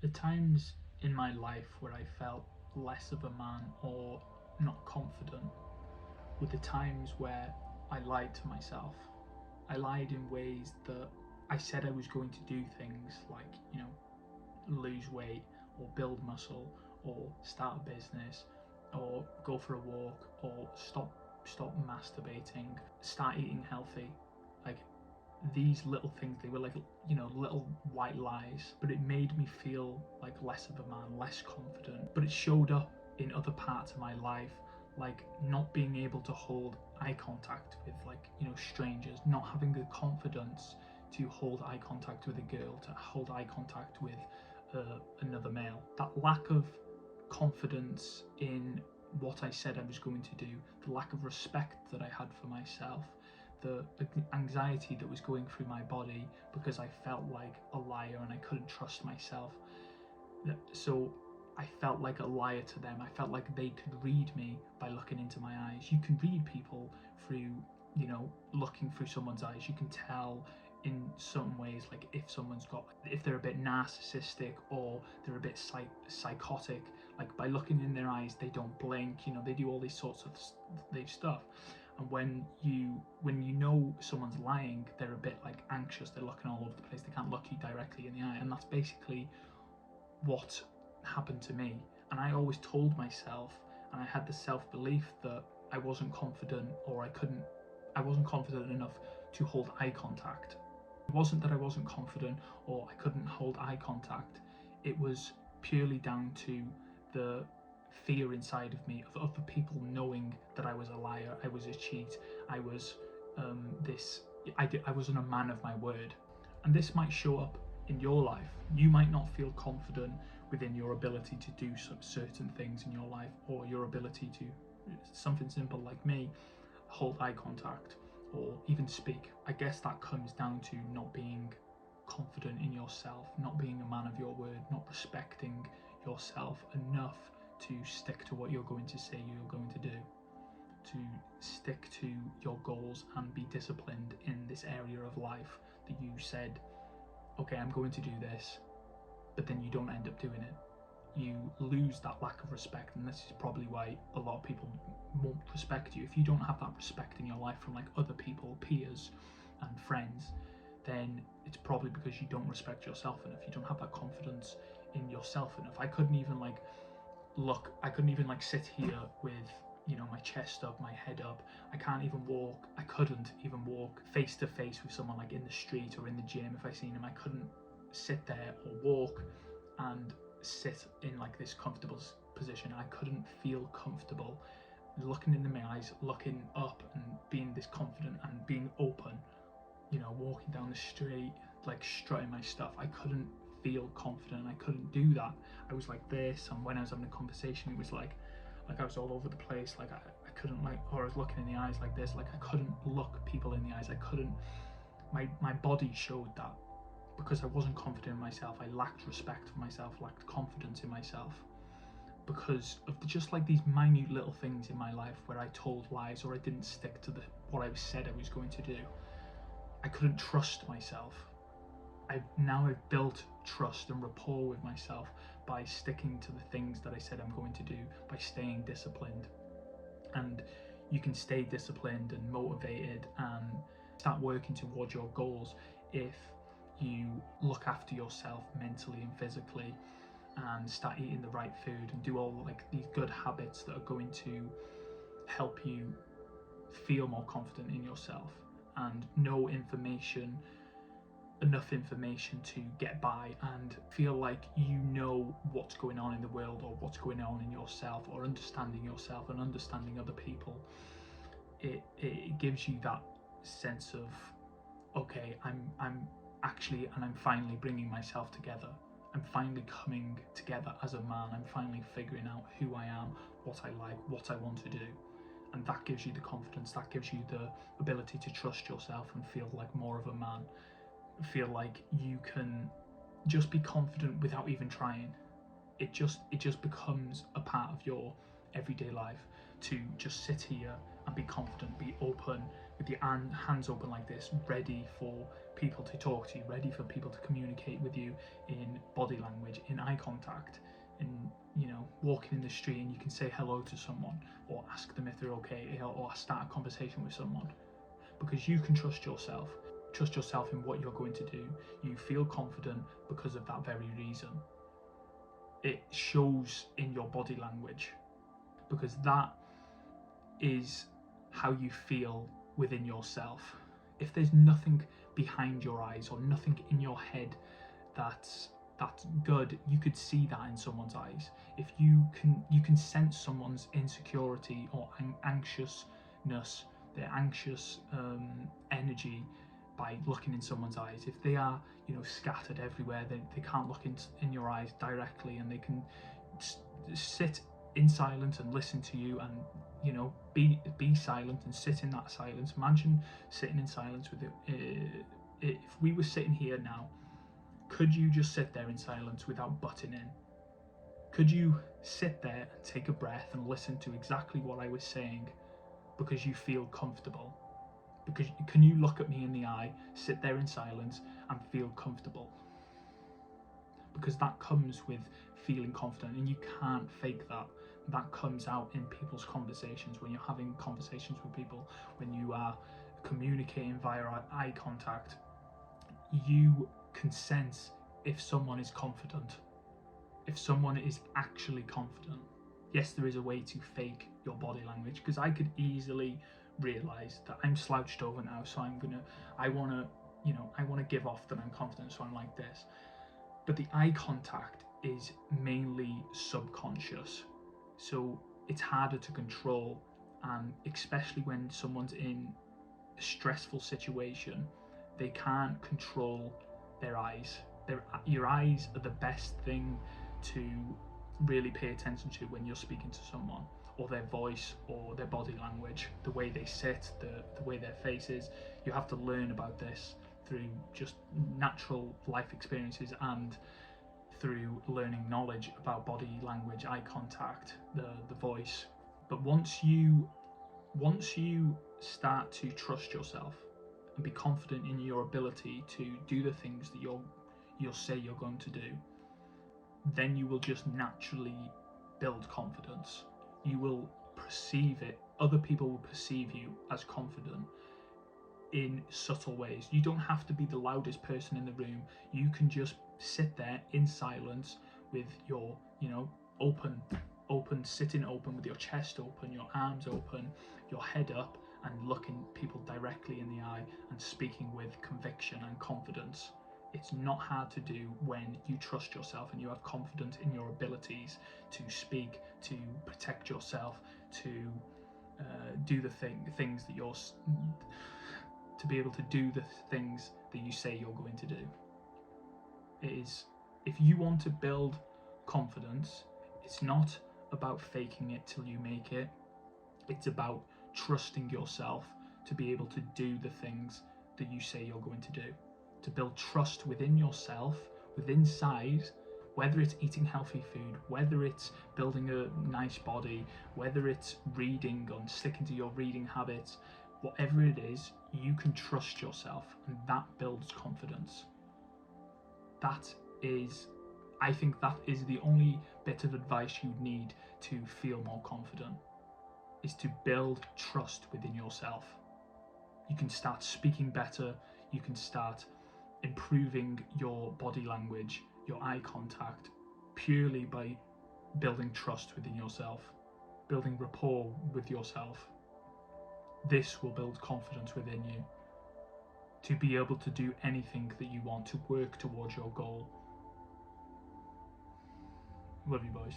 The times in my life where I felt less of a man or not confident were the times where I lied to myself. I lied in ways that I said I was going to do things like, lose weight or build muscle or start a business or go for a walk or stop masturbating, start eating healthy. Like, these little things, they were like, little white lies, but it made me feel like less of a man, less confident. But it showed up in other parts of my life, like not being able to hold eye contact with strangers, not having the confidence to hold eye contact with a girl, to hold eye contact with another male. That lack of confidence in what I said I was going to do, the lack of respect that I had for myself, the anxiety that was going through my body because I felt like a liar and I couldn't trust myself. So I felt like a liar to them. I felt like they could read me by looking into my eyes. You can read people through, looking through someone's eyes. You can tell in some ways, like if they're a bit narcissistic or they're a bit psychotic, like by looking in their eyes, they don't blink, they do all these sorts of stuff. And when you know someone's lying, they're a bit like anxious, they're looking all over the place, they can't look you directly in the eye. And that's basically what happened to me. And I always told myself, and I had the self-belief that I wasn't confident, or I wasn't confident enough to hold eye contact. It wasn't that I wasn't confident or I couldn't hold eye contact. It was purely down to the fear inside of me of other people knowing that I was a liar, I was a cheat, I was I wasn't a man of my word. And this might show up in your life. You might not feel confident within your ability to do some certain things in your life, or your ability to, something simple like me, hold eye contact or even speak. I guess that comes down to not being confident in yourself, not being a man of your word, not respecting yourself enough to stick to what you're going to say you're going to do, to stick to your goals and be disciplined in this area of life that you said, okay, I'm going to do this, but then you don't end up doing it. You lose that lack of respect, and this is probably why a lot of people won't respect you. If you don't have that respect in your life from like other people, peers and friends, then it's probably because you don't respect yourself enough. You don't have that confidence in yourself enough. I couldn't even sit here with my chest up, my head up. I couldn't even walk face to face with someone like in the street or in the gym. If I seen him, I couldn't sit there or walk and sit in like this comfortable position. I couldn't feel comfortable looking into my eyes, looking up and being this confident and being open, walking down the street, like strutting my stuff. I couldn't feel confident. I couldn't do that. I was like this, and when I was having a conversation, it was like I was all over the place. Like I couldn't or I was looking in the eyes like this. Like I couldn't look people in the eyes. I couldn't. My body showed that because I wasn't confident in myself. I lacked respect for myself, lacked confidence in myself, because of just like these minute little things in my life where I told lies or I didn't stick to what I said I was going to do. I couldn't trust myself. I've built trust and rapport with myself by sticking to the things that I said I'm going to do, by staying disciplined. And you can stay disciplined and motivated and start working towards your goals if you look after yourself mentally and physically, and start eating the right food and do all like these good habits that are going to help you feel more confident in yourself and know enough information to get by and feel like you know what's going on in the world or what's going on in yourself, or understanding yourself and understanding other people. It gives you that sense of, okay, I'm finally bringing myself together. I'm finally coming together as a man. I'm finally figuring out who I am, what I like, what I want to do. And that gives you the confidence, that gives you the ability to trust yourself and feel like more of a man. Feel like you can just be confident without even trying. It just becomes a part of your everyday life to just sit here and be confident, be open, with your hands open like this, ready for people to talk to you, ready for people to communicate with you in body language, in eye contact, in, you know, walking in the street and you can say hello to someone or ask them if they're okay, or start a conversation with someone, because you can trust yourself in what you're going to do. You feel confident because of that very reason. It shows in your body language, because that is how you feel within yourself. If there's nothing behind your eyes or nothing in your head that's good, you could see that in someone's eyes. If you can sense someone's insecurity or anxiousness, their anxious energy, by looking in someone's eyes. If they are, you know, scattered everywhere, they can't look in your eyes directly, and they can sit in silence and listen to you, and, you know, be silent and sit in that silence. Imagine sitting in silence with it. If we were sitting here now, could you just sit there in silence without butting in? Could you sit there and take a breath and listen to exactly what I was saying because you feel comfortable? Because can you look at me in the eye, sit there in silence and feel comfortable? Because that comes with feeling confident, and you can't fake that. That comes out in people's conversations, when you're having conversations with people, when you are communicating via eye contact. You can sense if someone is confident, if someone is actually confident. Yes, there is a way to fake your body language, because I could easily realize that I'm slouched over now, so I want to give off that I'm confident, so I'm like this. But the eye contact is mainly subconscious, so it's harder to control, and especially when someone's in a stressful situation, they can't control their eyes. Your eyes are the best thing to really pay attention to when you're speaking to someone, or their voice, or their body language, the way they sit, the way their face is. You have to learn about this through just natural life experiences and through learning knowledge about body language, eye contact, the voice. But once you start to trust yourself and be confident in your ability to do the things that you'll say you're going to do, then you will just naturally build confidence. You will perceive it. Other people will perceive you as confident in subtle ways. You don't have to be the loudest person in the room. You can just sit there in silence with your, you know, sitting open, with your chest open, your arms open, your head up, and looking people directly in the eye and speaking with conviction and confidence. It's not hard to do when you trust yourself and you have confidence in your abilities to speak, to protect yourself, to do the things that you're, to be able to do the things that you say you're going to do. It is, if you want to build confidence, it's not about faking it till you make it. It's about trusting yourself to be able to do the things that you say you're going to do. To build trust within yourself, within inside, whether it's eating healthy food, whether it's building a nice body, whether it's reading and sticking to your reading habits, whatever it is, you can trust yourself, and that builds confidence. I think that is the only bit of advice you need to feel more confident, is to build trust within yourself. You can start speaking better, you can start improving your body language, your eye contact, purely by building trust within yourself, building rapport with yourself. This will build confidence within you to be able to do anything that you want, to work towards your goal. Love you, boys.